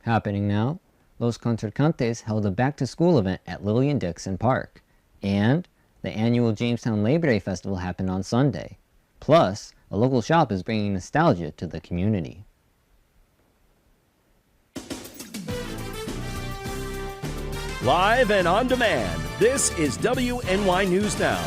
Happening now, Los Contrincantes held a back-to-school event at Lillian-Dixon Park, and the annual Jamestown Labor Day Festival happened on Sunday. Plus, a local shop is bringing nostalgia to the community. Live and on demand, this is WNY News Now.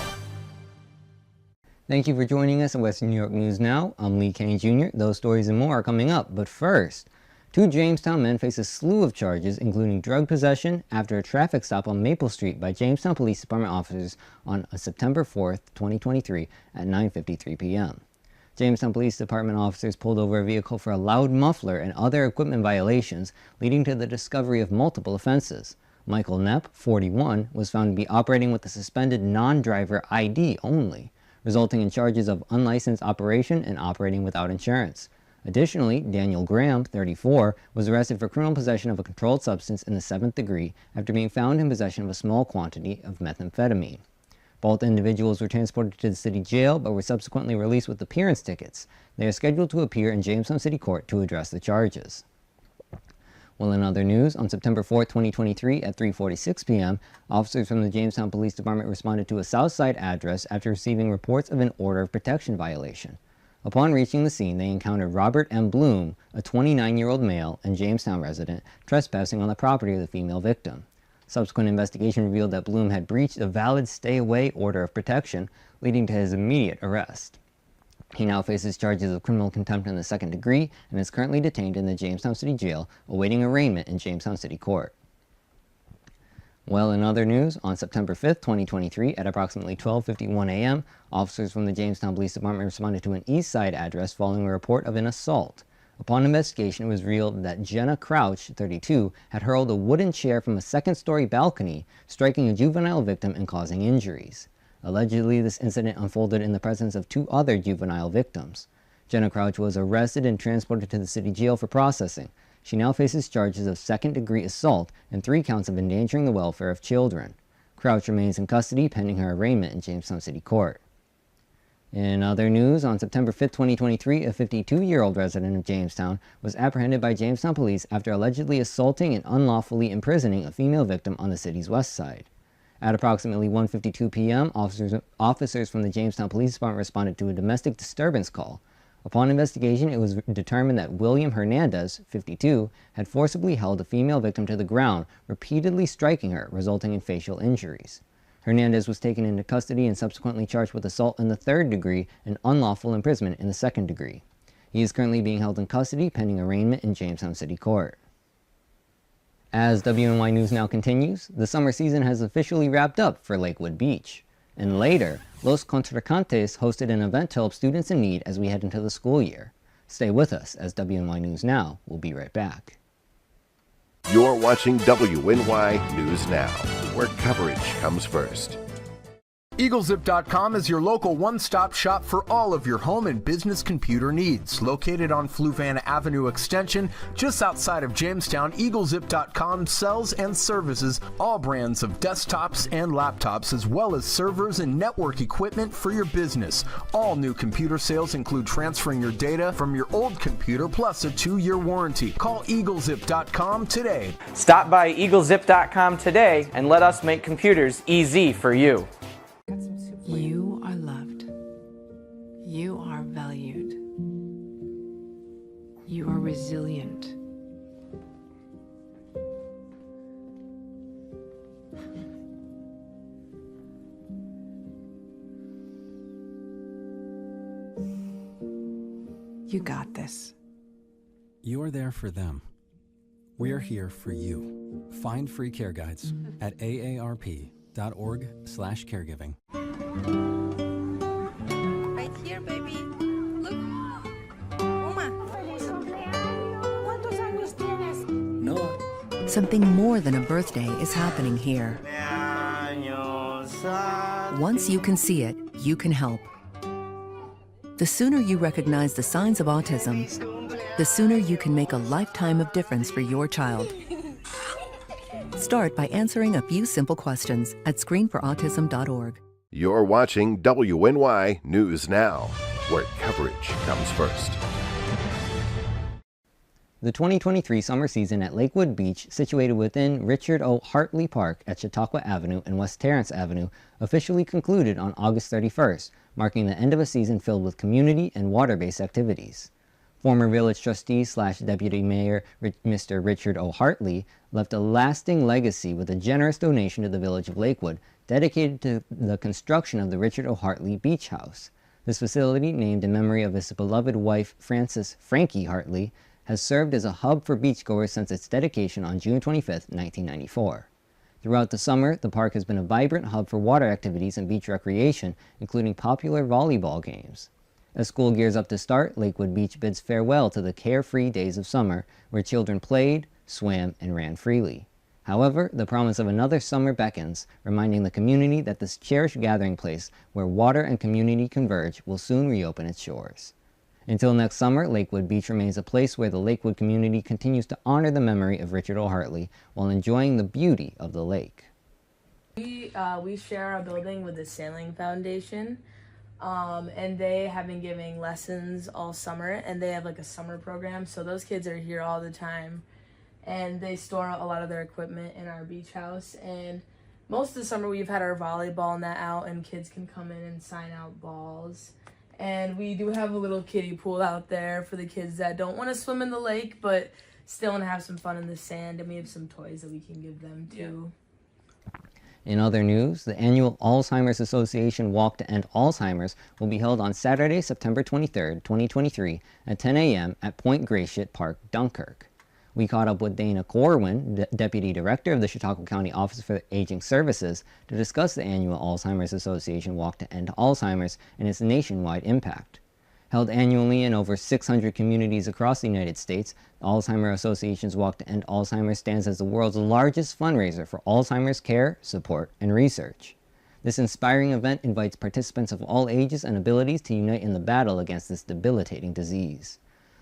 Thank you for joining us at Western New York News Now. I'm Lee Kane Jr. Those stories and more are coming up, but first, two Jamestown men face a slew of charges, including drug possession, after a traffic stop on Maple Street by Jamestown Police Department officers on September 4th, 2023 at 9:53 p.m. Jamestown Police Department officers pulled over a vehicle for a loud muffler and other equipment violations, leading to the discovery of multiple offenses. Michael Knepp, 41, was found to be operating with a suspended non-driver ID only, resulting in charges of unlicensed operation and operating without insurance. Additionally, Daniel Graham, 34, was arrested for criminal possession of a controlled substance in the 7th degree after being found in possession of a small quantity of methamphetamine. Both individuals were transported to the city jail but were subsequently released with appearance tickets. They are scheduled to appear in Jamestown City Court to address the charges. Well, in other news, on September 4, 2023 at 3:46 p.m., officers from the Jamestown Police Department responded to a Southside address after receiving reports of an order of protection violation. Upon reaching the scene, they encountered Robert M. Bloom, a 29-year-old male and Jamestown resident, trespassing on the property of the female victim. Subsequent investigation revealed that Bloom had breached a valid stay-away order of protection, leading to his immediate arrest. He now faces charges of criminal contempt in the 2nd degree and is currently detained in the Jamestown City Jail, awaiting arraignment in Jamestown City Court. Well, in other news, on September 5th, 2023, at approximately 12:51 a.m., officers from the Jamestown Police Department responded to an East Side address following a report of an assault. Upon investigation, it was revealed that Jenna Crouch, 32, had hurled a wooden chair from a second-story balcony, striking a juvenile victim and causing injuries. Allegedly, this incident unfolded in the presence of two other juvenile victims. Jenna Crouch was arrested and transported to the city jail for processing. She now faces charges of 2nd-degree assault and 3 counts of endangering the welfare of children. Crouch remains in custody pending her arraignment in Jamestown City Court. In other news, on September 5, 2023, a 52-year-old resident of Jamestown was apprehended by Jamestown police after allegedly assaulting and unlawfully imprisoning a female victim on the city's west side. At approximately 1:52 p.m., officers from the Jamestown Police Department responded to a domestic disturbance call. Upon investigation, it was determined that William Hernandez, 52, had forcibly held a female victim to the ground, repeatedly striking her, resulting in facial injuries. Hernandez was taken into custody and subsequently charged with assault in the 3rd degree and unlawful imprisonment in the 2nd degree. He is currently being held in custody pending arraignment in Jamestown City Court. As WNY News Now continues, the summer season has officially wrapped up for Lakewood Beach. And later, Los Contrincantes hosted an event to help students in need as we head into the school year. Stay with us as WNY News Now will be right back. You're watching WNY News Now, where coverage comes first. EagleZip.com is your local one-stop shop for all of your home and business computer needs. Located on Fluvanna Avenue Extension, just outside of Jamestown, EagleZip.com sells and services all brands of desktops and laptops, as well as servers and network equipment for your business. All new computer sales include transferring your data from your old computer, plus a 2-year warranty. Call EagleZip.com today. Stop by EagleZip.com today and let us make computers easy for you. You are loved. You are valued. You are resilient. You got this. You're there for them. We're here for you. Find free care guides at aarp.org/caregiving. Right here, baby. Look. Uma. Something more than a birthday is happening here. Once you can see it, you can help. The sooner you recognize the signs of autism, the sooner you can make a lifetime of difference for your child. Start by answering a few simple questions at screenforautism.org. You're watching WNY News Now, where coverage comes first. The 2023 summer season at Lakewood Beach, situated within Richard O. Hartley Park at Chautauqua Avenue and West Terrence Avenue, officially concluded on August 31st, marking the end of a season filled with community and water-based activities. Former village trustee / deputy mayor Mr. Richard O. Hartley left a lasting legacy with a generous donation to the village of Lakewood dedicated to the construction of the Richard O. Hartley Beach House. This facility, named in memory of his beloved wife Frances Frankie Hartley, has served as a hub for beachgoers since its dedication on June 25, 1994. Throughout the summer, the park has been a vibrant hub for water activities and beach recreation, including popular volleyball games. As school gears up to start, Lakewood Beach bids farewell to the carefree days of summer, where children played, swam, and ran freely. However, the promise of another summer beckons, reminding the community that this cherished gathering place where water and community converge will soon reopen its shores. Until next summer, Lakewood Beach remains a place where the Lakewood community continues to honor the memory of Richard O. Hartley while enjoying the beauty of the lake. We share our building with the Sailing Foundation, and they have been giving lessons all summer, and they have like a summer program, so those kids are here all the time, and they store a lot of their equipment in our beach house. And most of the summer we've had our volleyball net out, and kids can come in and sign out balls. And we do have a little kiddie pool out there for the kids that don't want to swim in the lake but still want to have some fun in the sand, and we have some toys that we can give them too. In other news, the annual Alzheimer's Association Walk to End Alzheimer's will be held on Saturday, September 23, 2023 at 10 a.m. at Point Gratiot Park, Dunkirk. We caught up with Dana Corwin, Deputy Director of the Chautauqua County Office for Aging Services, to discuss the annual Alzheimer's Association Walk to End Alzheimer's and its nationwide impact. Held annually in over 600 communities across the United States, the Alzheimer's Association's Walk to End Alzheimer's stands as the world's largest fundraiser for Alzheimer's care, support, and research. This inspiring event invites participants of all ages and abilities to unite in the battle against this debilitating disease.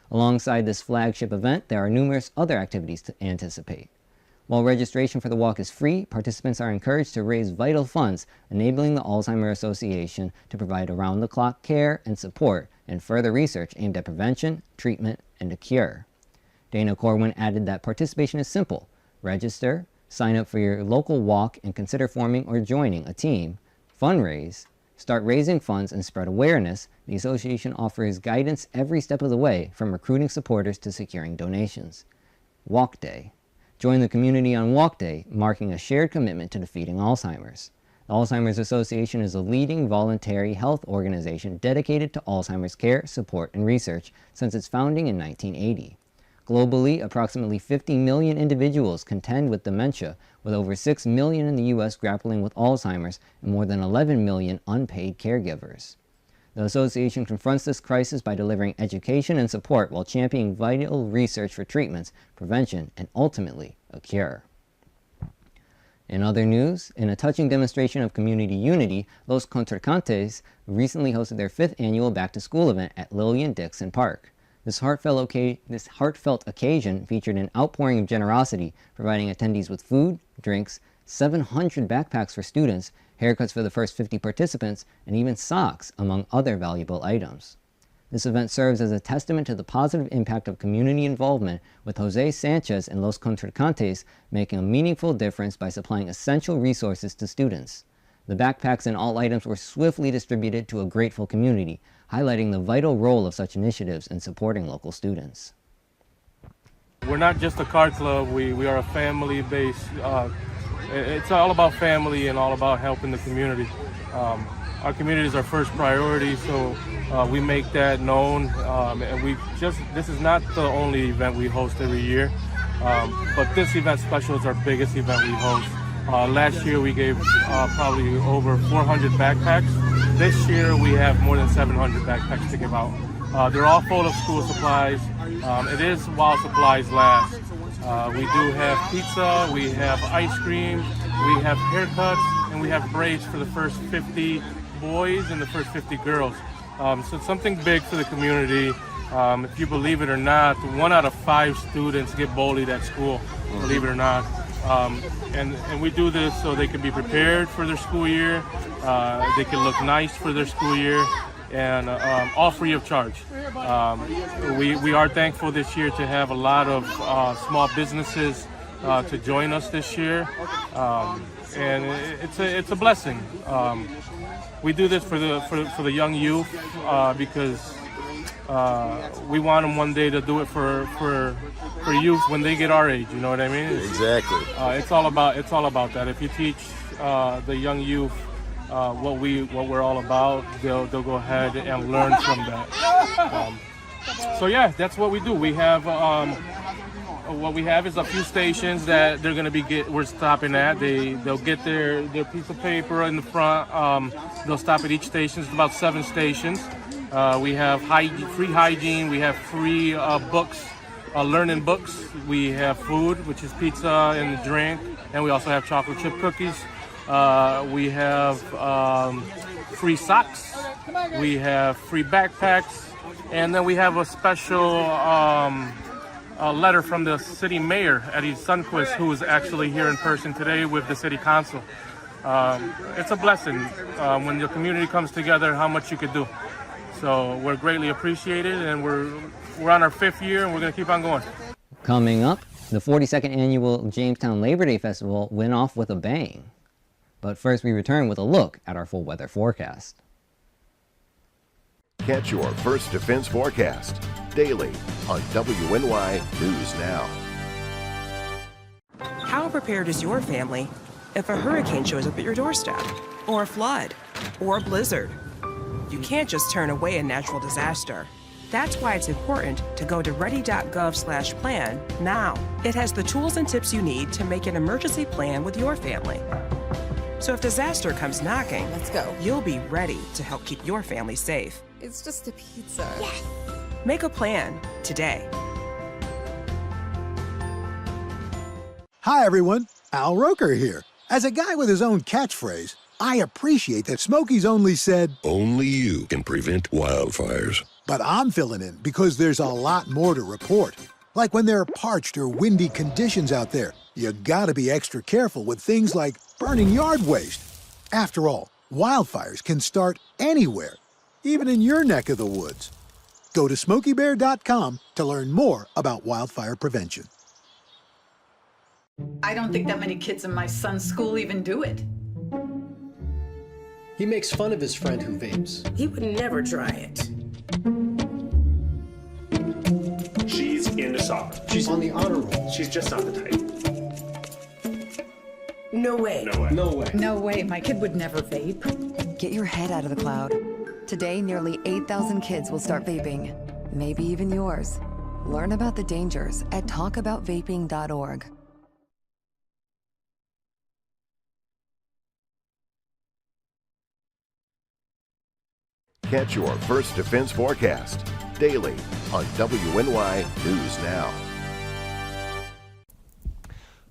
Alongside this flagship event, there are numerous other activities to anticipate. While registration for the walk is free, participants are encouraged to raise vital funds, enabling the Alzheimer's Association to provide around-the-clock care and support and further research aimed at prevention, treatment, and a cure. Dana Corwin added that participation is simple. Register, sign up for your local walk, and consider forming or joining a team, fundraise, start raising funds, and spread awareness. The association offers guidance every step of the way, from recruiting supporters to securing donations. Walk Day. Join the community on Walk Day, marking a shared commitment to defeating Alzheimer's. The Alzheimer's Association is a leading voluntary health organization dedicated to Alzheimer's care, support, and research since its founding in 1980. Globally, approximately 50 million individuals contend with dementia, with over 6 million in the U.S. grappling with Alzheimer's and more than 11 million unpaid caregivers. The association confronts this crisis by delivering education and support while championing vital research for treatments, prevention, and ultimately, a cure. In other news, in a touching demonstration of community unity, Los Contrincantes recently hosted their 5th annual back-to-school event at Lillian-Dixon Park. This heartfelt occasion featured an outpouring of generosity, providing attendees with food, drinks, 700 backpacks for students, haircuts for the first 50 participants, and even socks, among other valuable items. This event serves as a testament to the positive impact of community involvement, with Jose Sanchez and Los Contrincantes making a meaningful difference by supplying essential resources to students. The backpacks and all items were swiftly distributed to a grateful community, highlighting the vital role of such initiatives in supporting local students. We're not just a car club, we are a family-based, it's all about family and all about helping the community. Our community is our first priority, so we make that known, and this is not the only event we host every year, but this event special is our biggest event we host. Last year we gave probably over 400 backpacks. This year we have more than 700 backpacks to give out. They're all full of school supplies. It is while supplies last. We do have pizza, we have ice cream, we have haircuts, and we have braids for the first 50 boys and the first 50 girls. So it's something big for the community. If you believe it or not, 1 out of 5 students get bullied at school, believe it or not. And we do this so they can be prepared for their school year, they can look nice for their school year, and all free of charge. We are thankful this year to have a lot of small businesses to join us this year, and it's a blessing. We do this for the young youth because we want them one day to do it for youth when they get our age. You know what I mean? Exactly. It's all about that. If you teach the young youth what we're all about, they'll go ahead and learn from that. So yeah, that's what we do. We have what we have is a few stations that they're gonna we're stopping at. They'll get their piece of paper in the front. They'll stop at each station. It's about 7 stations. We have free hygiene. We have free books, learning books. We have food, which is pizza and drink, and we also have chocolate chip cookies. We have free socks. We have free backpacks, and then we have a special letter from the city mayor, Eddie Sundquist, who is actually here in person today with the city council. It's a blessing when your community comes together, how much you could do. So we're greatly appreciated, and we're on our 5th year, and we're going to keep on going. Coming up, the 42nd annual Jamestown Labor Day Festival went off with a bang. But first we return with a look at our full weather forecast. Catch your First Defense forecast daily on WNY News Now. How prepared is your family if a hurricane shows up at your doorstep, or a flood, or a blizzard? You can't just turn away a natural disaster. That's why it's important to go to ready.gov/plan now. It has the tools and tips you need to make an emergency plan with your family. So if disaster comes knocking, Let's go. you'll be ready to help keep your family safe. It's just a pizza. Yes. Make a plan today. Hi, everyone. Al Roker here. As a guy with his own catchphrase, I appreciate that Smokey's only said, "Only you can prevent wildfires." But I'm filling in because there's a lot more to report. Like when there are parched or windy conditions out there, you gotta be extra careful with things like burning yard waste. After all, wildfires can start anywhere, even in your neck of the woods. Go to SmokeyBear.com to learn more about wildfire prevention. I don't think that many kids in my son's school even do it. He makes fun of his friend who vapes. He would never try it. She's into soccer. She's on the honor roll. She's just not the type. No way. No way. No way. No way, my kid would never vape. Get your head out of the cloud. Today, nearly 8,000 kids will start vaping. Maybe even yours. Learn about the dangers at talkaboutvaping.org. Catch your First Defense forecast daily on WNY News Now.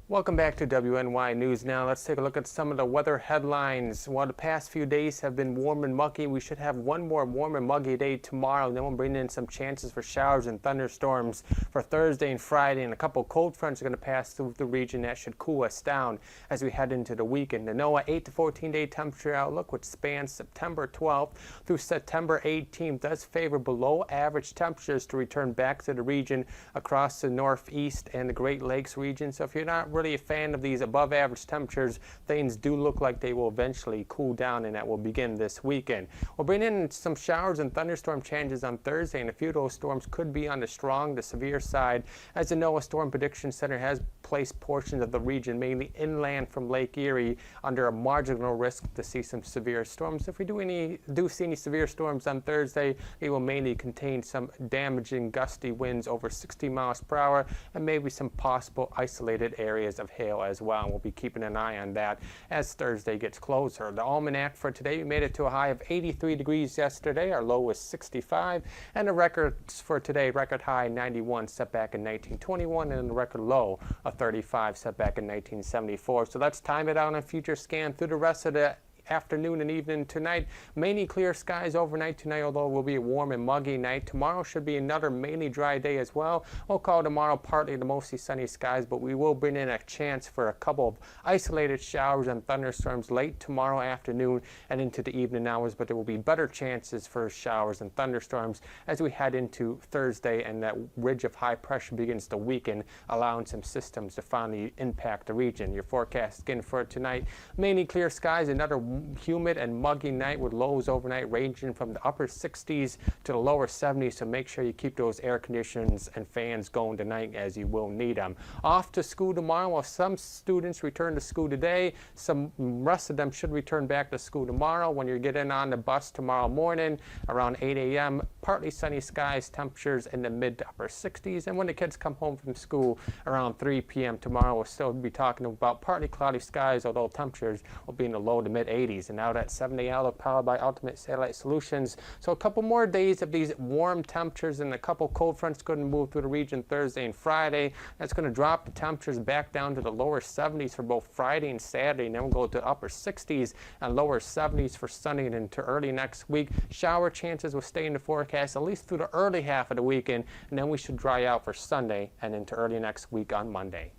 Welcome back to WNY News Now. Let's take a look at some of the weather headlines. While the past few days have been warm and muggy, we should have one more warm and muggy day tomorrow. Then we'll bring in some chances for showers and thunderstorms for Thursday and Friday, and a couple cold fronts are going to pass through the region that should cool us down as we head into the weekend. The NOAA 8 to 14 day temperature outlook, which spans September 12th through September 18th, does favor below average temperatures to return back to the region across the Northeast and the Great Lakes region. So if you're not really a fan of these above average temperatures, things do look like they will eventually cool down, and that will begin this weekend. We'll bring in some showers and thunderstorm changes on Thursday, and a few of those storms could be on the strong to severe side, as the NOAA Storm Prediction Center has placed portions of the region, mainly inland from Lake Erie, under a marginal risk to see some severe storms. If we do see any severe storms on Thursday, they will mainly contain some damaging gusty winds over 60 miles per hour and maybe some possible isolated areas of hail as well. And we'll be keeping an eye on that as Thursday gets closer. The almanac for today, we made it to a high of 83 degrees yesterday. Our low was 65. And the records for today, record high 91 set back in 1921, and the record low of 35 set back in 1974. So let's time it out on a future scan through the rest of the afternoon and evening tonight. Mainly clear skies overnight tonight, although it will be a warm and muggy night. Tomorrow should be another mainly dry day as well. We'll call tomorrow partly to mostly sunny skies, but we will bring in a chance for a couple of isolated showers and thunderstorms late tomorrow afternoon and into the evening hours, but there will be better chances for showers and thunderstorms as we head into Thursday and that ridge of high pressure begins to weaken, allowing some systems to finally impact the region. Your forecast again for tonight, mainly clear skies, another humid and muggy night with lows overnight ranging from the upper 60s to the lower 70s, so make sure you keep those air conditions and fans going tonight as you will need them. Off to school tomorrow. While some students return to school today, some rest of them should return back to school tomorrow. When you get in on the bus tomorrow morning around 8 a.m., partly sunny skies, temperatures in the mid to upper 60s, and when the kids come home from school around 3 p.m. tomorrow, we'll still be talking about partly cloudy skies, although temperatures will be in the low to mid 80s. And now that 7-day outlook powered by Ultimate Satellite Solutions. So a couple more days of these warm temperatures and a couple cold fronts going to move through the region Thursday and Friday. That's going to drop the temperatures back down to the lower 70s for both Friday and Saturday, and then we'll go to upper 60s and lower 70s for Sunday and into early next week. Shower chances will stay in the forecast at least through the early half of the weekend, and then we should dry out for Sunday and into early next week on Monday.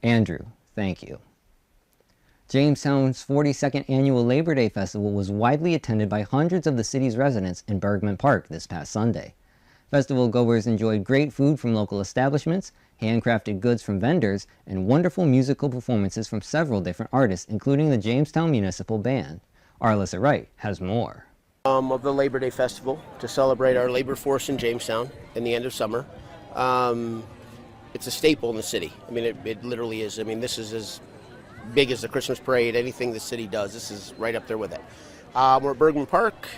Andrew, thank you. Jamestown's 42nd annual Labor Day Festival was widely attended by hundreds of the city's residents in Bergman Park this past Sunday. Festival goers enjoyed great food from local establishments, handcrafted goods from vendors, and wonderful musical performances from several different artists, including the Jamestown Municipal Band. Arlissa Wright has more. Of the Labor Day Festival to celebrate our labor force in Jamestown in the end of summer. It's a staple in the city. I mean, it literally is. I mean, this is as big as the Christmas parade. Anything the city does, this is right up there with it. We're at Bergman Park.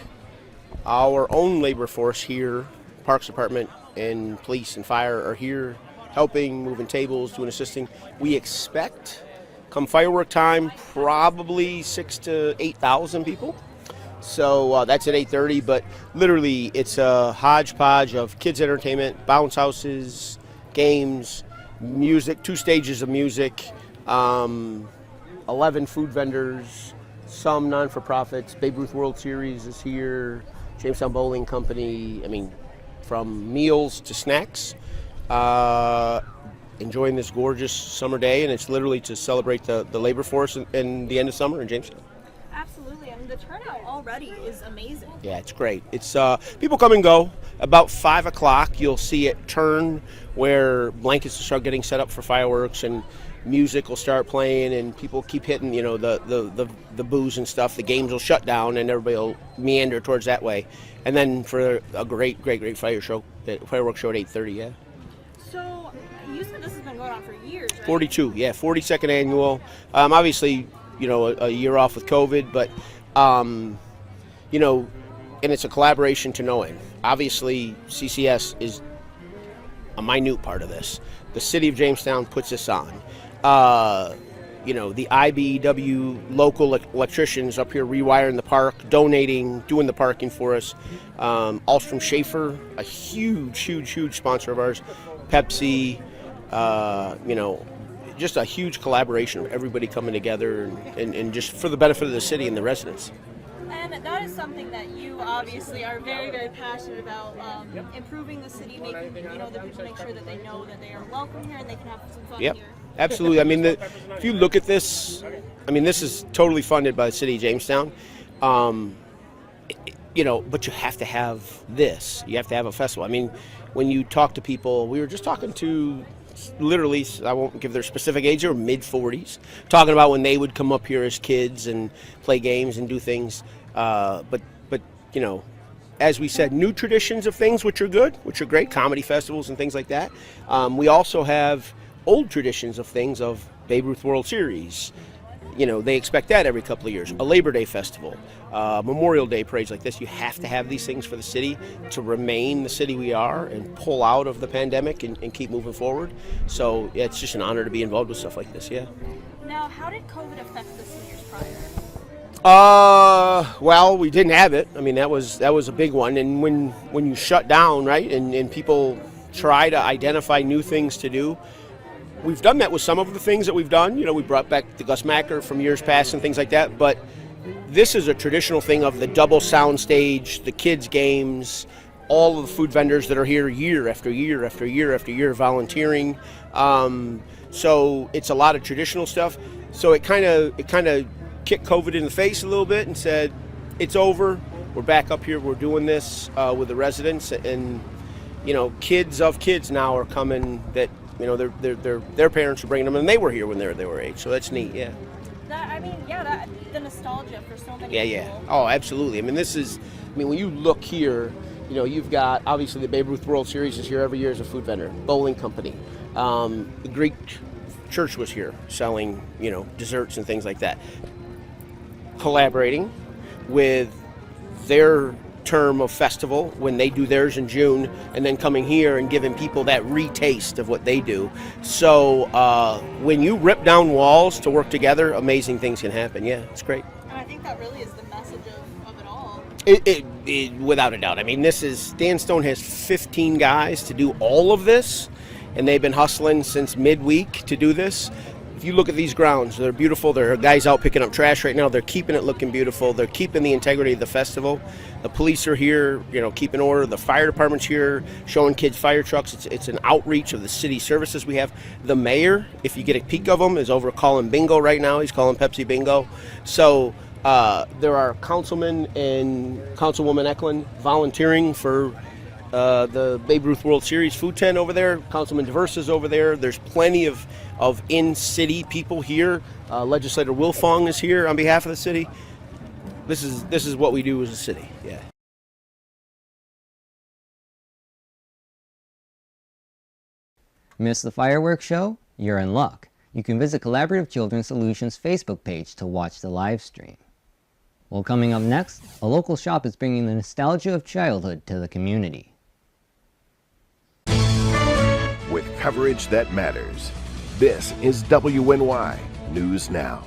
Our own labor force here, Parks Department and police and fire are here helping, moving tables, doing assisting. We expect, come firework time, probably 6,000 to 8,000 people. So that's at 8:30, but literally it's a hodgepodge of kids' entertainment, bounce houses, games, music, 2 stages of music, 11 food vendors, some non-for-profits. Babe Ruth World Series is here, Jamestown Bowling Company. I mean, from meals to snacks. Enjoying this gorgeous summer day, and it's literally to celebrate the labor force in the end of summer in Jamestown. Absolutely. I mean, the turnout already is amazing. Yeah, it's great. It's people come and go. About 5 o'clock, you'll see it turn where blankets will start getting set up for fireworks and music will start playing, and people keep hitting, you know, the booze and stuff. The games will shut down, and everybody will meander towards that way. And then for a great fireworks show at 8:30. Yeah. So you said this has been going on for years, right? 42. Yeah, 42nd annual. Obviously, you know, a year off with COVID, but you know, and it's a collaboration to no end. Obviously, CCS is a minute part of this. The city of Jamestown puts this on. You know, the IBEW local electricians up here rewiring the park, donating, doing the parking for us. Alstrom Schaefer, a huge sponsor of ours. Pepsi, you know, just a huge collaboration of everybody coming together and just for the benefit of the city and the residents. And that is something that you obviously are very passionate about, improving the city, making, you know, the people make sure that they know that they are welcome here and they can have some fun here. Absolutely. I mean, if you look at this, I mean, this is totally funded by the city of Jamestown. You know, but you have to have this. You have to have a festival. I mean, when you talk to people, we were just talking to literally, I won't give their specific age, or mid-40s, talking about when they would come up here as kids and play games and do things. But you know, as we said, new traditions of things which are good, which are great, comedy festivals and things like that. We also have old traditions of things, of Babe Ruth World Series. You know, they expect that every couple of years. A Labor Day festival, Memorial Day parades like this. You have to have these things for the city to remain the city we are and pull out of the pandemic and keep moving forward. So yeah, it's just an honor to be involved with stuff like this, yeah. Now, how did COVID affect the seniors prior? Well, we didn't have it. I mean, that was a big one. And when you shut down, right, and people try to identify new things to do, we've done that with some of the things that we've done. You know, we brought back the Gus Macker from years past and things like that. But this is a traditional thing of the double sound stage, the kids' games, all of the food vendors that are here year after year after year after year volunteering. So it's a lot of traditional stuff. So it kind of kicked COVID in the face a little bit and said, it's over. We're back up here. We're doing this with the residents, and you know, kids of kids now are coming. That you know, their parents are bringing them, and they were here when they were age. So that's neat. Yeah. The nostalgia for so many. Yeah. Oh, absolutely. I mean, when you look here, you know, you've got obviously the Babe Ruth World Series is here every year as a food vendor. Bowling company, the Greek church was here selling, you know, desserts and things like that. Collaborating with their term of festival when they do theirs in June, and then coming here and giving people that retaste of what they do. So when you rip down walls to work together, amazing things can happen. Yeah, it's great. And I think that really is the message of it all. It without a doubt. I mean, Dan Stone has 15 guys to do all of this, and they've been hustling since midweek to do this. If you look at these grounds, they're beautiful. There are guys out picking up trash right now. They're keeping it looking beautiful. They're keeping the integrity of the festival. The police are here, you know, keeping order. The fire department's here, showing kids fire trucks. It's an outreach of the city services we have. The mayor, if you get a peek of him, is over calling bingo right now. He's calling Pepsi bingo. So there are councilmen and Councilwoman Eklund volunteering for the Babe Ruth World Series food tent over there. Councilman DeVers is over there. There's plenty of in-city people here. Legislator Wilfong is here on behalf of the city. This is what we do as a city. Yeah. Miss the fireworks show? You're in luck. You can visit Collaborative Children's Solutions Facebook page to watch the live stream. Well, coming up next, a local shop is bringing the nostalgia of childhood to the community. With coverage that matters, this is WNY News Now.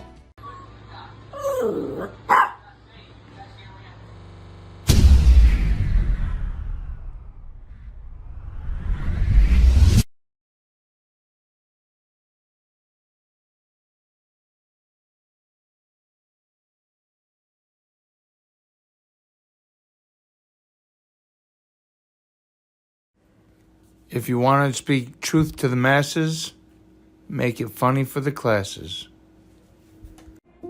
If you want to speak truth to the masses, make it funny for the classes.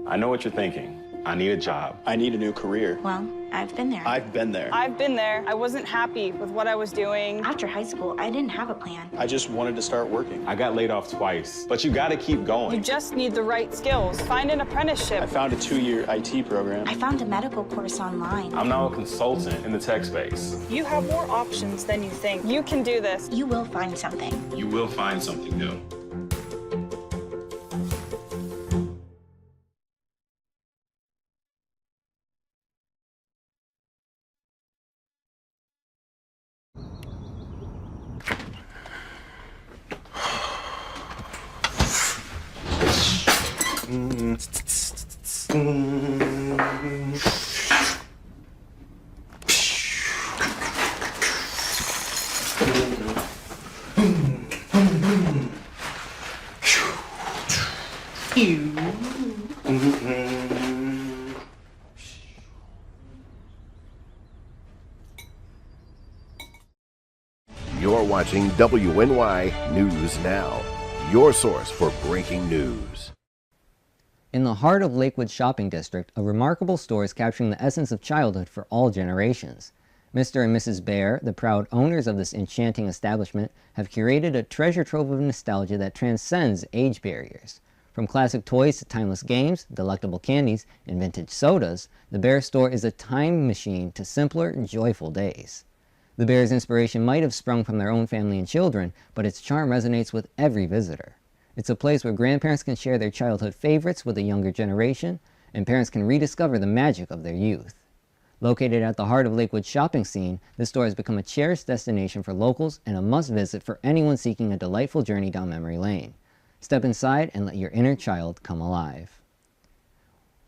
I know what you're thinking. I need a job. I need a new career. Well, I've been there. I've been there. I've been there. I wasn't happy with what I was doing. After high school, I didn't have a plan. I just wanted to start working. I got laid off twice, but you gotta keep going. You just need the right skills. Find an apprenticeship. I found a 2-year IT program. I found a medical course online. I'm now a consultant in the tech space. You have more options than you think. You can do this. You will find something. You will find something new. You're watching WNY News Now, your source for breaking news. In the heart of Lakewood Shopping District, a remarkable store is capturing the essence of childhood for all generations. Mr. and Mrs. Bear, the proud owners of this enchanting establishment, have curated a treasure trove of nostalgia that transcends age barriers. From classic toys to timeless games, delectable candies, and vintage sodas, the Bear store is a time machine to simpler, joyful days. The Bear's inspiration might have sprung from their own family and children, but its charm resonates with every visitor. It's a place where grandparents can share their childhood favorites with a younger generation, and parents can rediscover the magic of their youth. Located at the heart of Lakewood's shopping scene, this store has become a cherished destination for locals and a must-visit for anyone seeking a delightful journey down memory lane. Step inside and let your inner child come alive.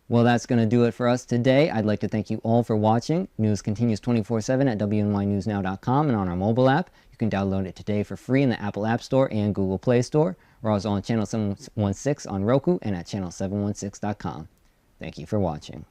Well, that's going to do it for us today. I'd like to thank you all for watching. News continues 24/7 at WNYNewsNow.com and on our mobile app. You can download it today for free in the Apple App Store and Google Play Store. We're also on channel 716 on Roku and at channel716.com. Thank you for watching.